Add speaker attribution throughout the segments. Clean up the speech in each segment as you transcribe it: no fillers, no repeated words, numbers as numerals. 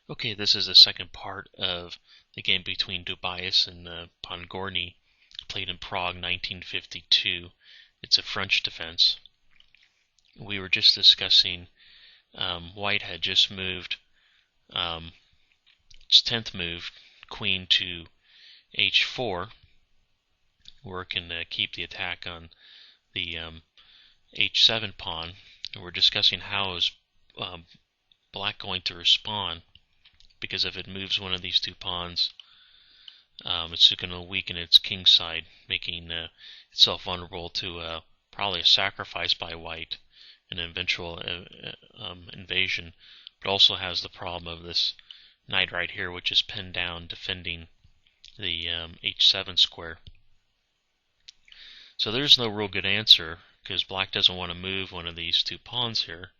Speaker 1: Okay, this is the second part of the game between Dobias and Podgorny, played in Prague, 1952. It's a French defense. We were just discussing White had just moved its 10th move, Queen to H4, where it can keep the attack on the H7 pawn. And we're discussing how is Black going to respond, because if it moves one of these two pawns, it's going to weaken its king side, making itself vulnerable to probably a sacrifice by White, an eventual invasion, but also has the problem of this knight right here, which is pinned down, defending the H7 square. So there's no real good answer, because Black doesn't want to move one of these two pawns here.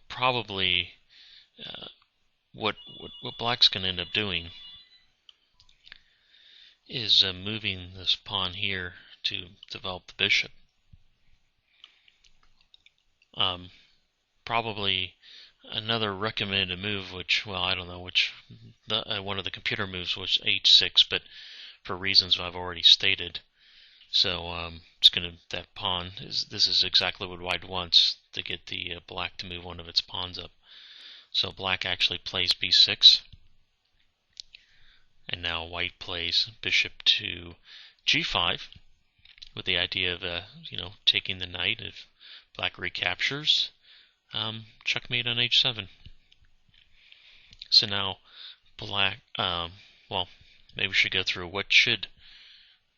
Speaker 1: Probably what Black's going to end up doing is moving this pawn here to develop the bishop. Probably another recommended move, which, well, I don't know which, one of the computer moves was H6, but for reasons I've already stated. So it's that pawn this is exactly what White wants, to get the Black to move one of its pawns up. So Black actually plays B6, and now White plays bishop to G5, with the idea of taking the knight. If Black recaptures, checkmate on H7. So now Black, well, maybe we should go through what should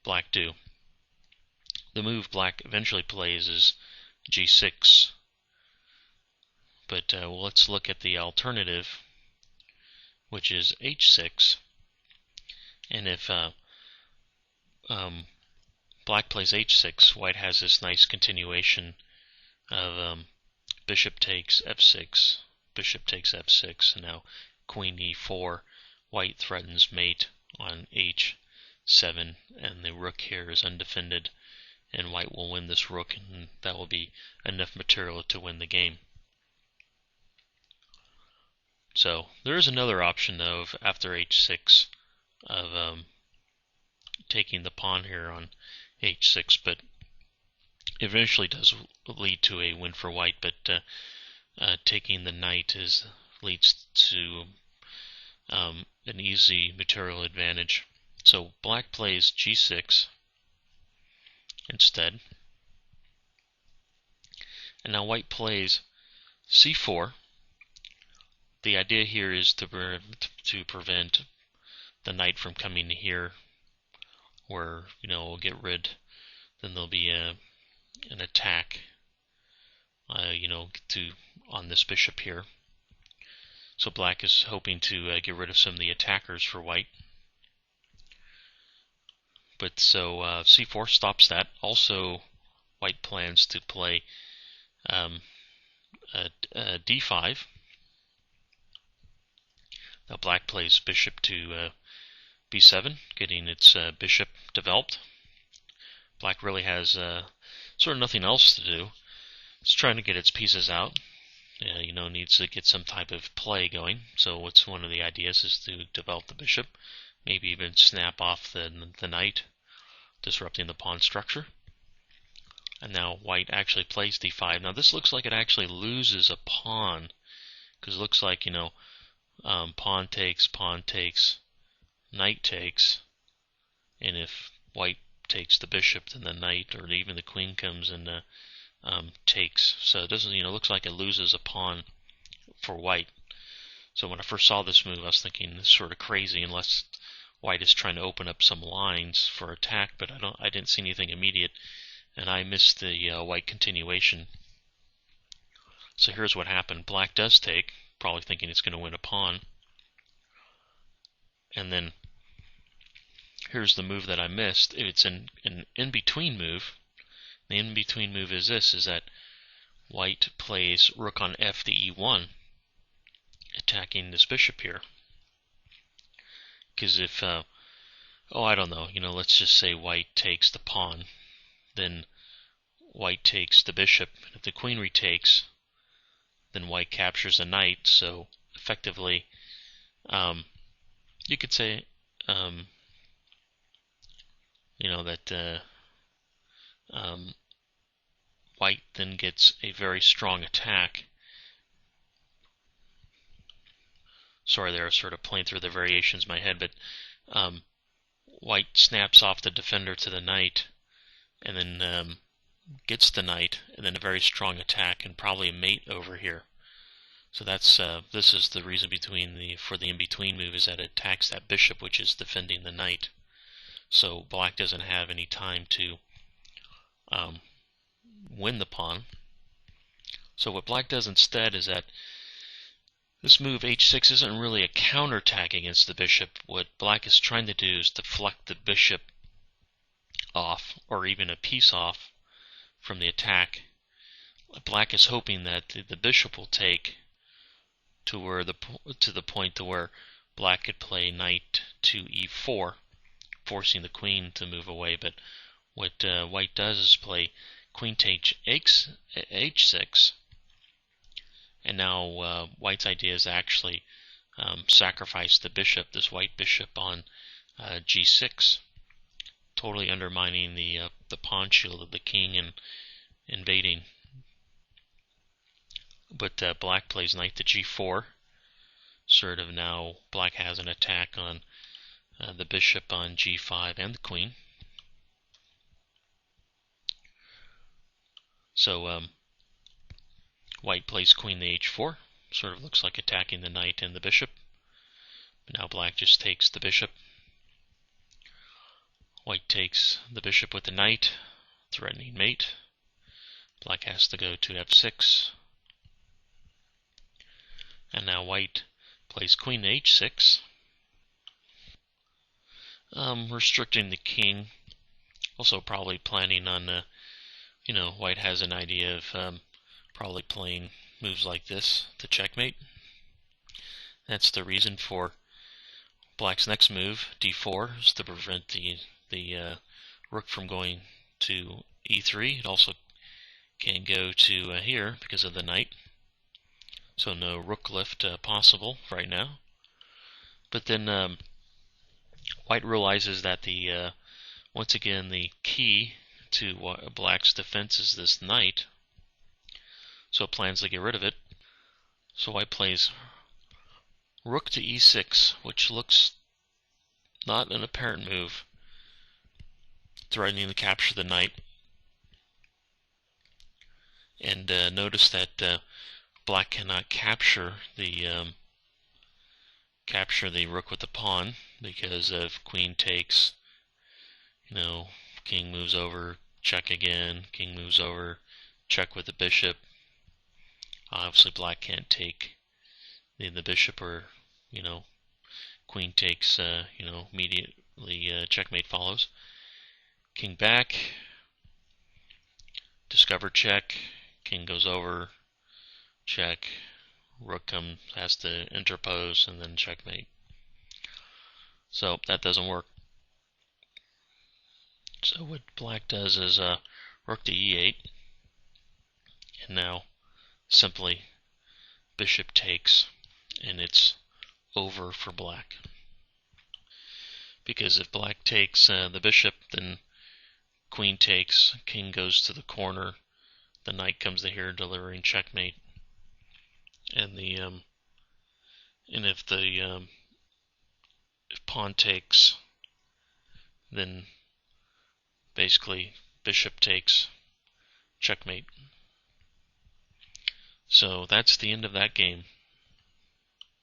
Speaker 1: Black do. The move Black eventually plays is G6, but let's look at the alternative, which is H6. And if Black plays H6, White has this nice continuation of bishop takes F6, bishop takes F6, and now Queen E4. White threatens mate on H7, and the rook here is undefended, and White will win this rook, and that will be enough material to win the game. So there is another option, though, of after H6 of taking the pawn here on H6, but eventually does lead to a win for White. But taking the knight leads to an easy material advantage. So Black plays G6 instead, and now White plays C4. The idea here is to prevent the knight from coming here, where we'll get rid. Then there'll be an attack, on this bishop here. So Black is hoping to get rid of some of the attackers for White. But so C4 stops that. Also, White plans to play D5. Now Black plays bishop to B7, getting its bishop developed. Black really has sort of nothing else to do. It's trying to get its pieces out. Needs to get some type of play going. So what's one of the ideas is to develop the bishop, maybe even snap off the knight, disrupting the pawn structure. And now White actually plays D5. Now this looks like it actually loses a pawn, because it looks like, pawn takes, knight takes, and if White takes the bishop, then the knight or even the queen comes and takes. So it doesn't, looks like it loses a pawn for White. So when I first saw this move, I was thinking this is sort of crazy, unless White is trying to open up some lines for attack. But I didn't see anything immediate, and I missed the White continuation. So here's what happened. Black does take, probably thinking it's going to win a pawn. And then here's the move that I missed. It's an in-between move. The in-between move is this, is that White plays rook on F to E1, attacking this bishop here. Because if, I don't know, let's just say White takes the pawn, then White takes the bishop. If the queen retakes, then white captures a knight. So effectively, you could say, that white then gets a very strong attack. Sorry, there, I was sort of playing through the variations in my head, but white snaps off the defender to the knight, and then gets the knight, and then a very strong attack, and probably a mate over here. So that's this is the reason for the in-between move, is that it attacks that bishop, which is defending the knight. So black doesn't have any time to win the pawn. So what black does instead is that this move h6 isn't really a counterattack against the bishop. What black is trying to do is deflect the bishop off, or even a piece off, from the attack. Black is hoping that the bishop will take to the point to where black could play knight to e4, forcing the queen to move away. But what white does is play queen takes h6, and now white's idea is actually sacrifice the bishop, this white bishop, on g6, totally undermining the pawn shield of the king and invading. But black plays knight to g4. Sort of now black has an attack on the bishop on g5 and the queen. So white plays queen to h4. Sort of looks like attacking the knight and the bishop. But now black just takes the bishop. White takes the bishop with the knight, threatening mate. Black has to go to f6. And now white plays queen to h6, restricting the king. Also probably planning on, white has an idea of probably playing moves like this to checkmate. That's the reason for black's next move, d4, is to prevent the rook from going to e3. It also can go to here because of the knight. So no rook lift possible right now. But then white realizes that once again the key to black's defense is this knight. So it plans to get rid of it. So white plays rook to e6, which looks not an apparent move, threatening to capture the knight. And notice that black cannot capture the rook with the pawn, because if queen takes, king moves over, check again, king moves over, check with the bishop. Obviously black can't take the bishop, or queen takes, immediately checkmate follows. King back, discover check, king goes over, check, rook has to interpose, and then checkmate. So that doesn't work. So what black does is rook to e8, and now simply bishop takes, and it's over for black. Because if black takes the bishop, then queen takes, king goes to the corner, the knight comes to here, delivering checkmate. And if pawn takes, then basically bishop takes, checkmate. So that's the end of that game.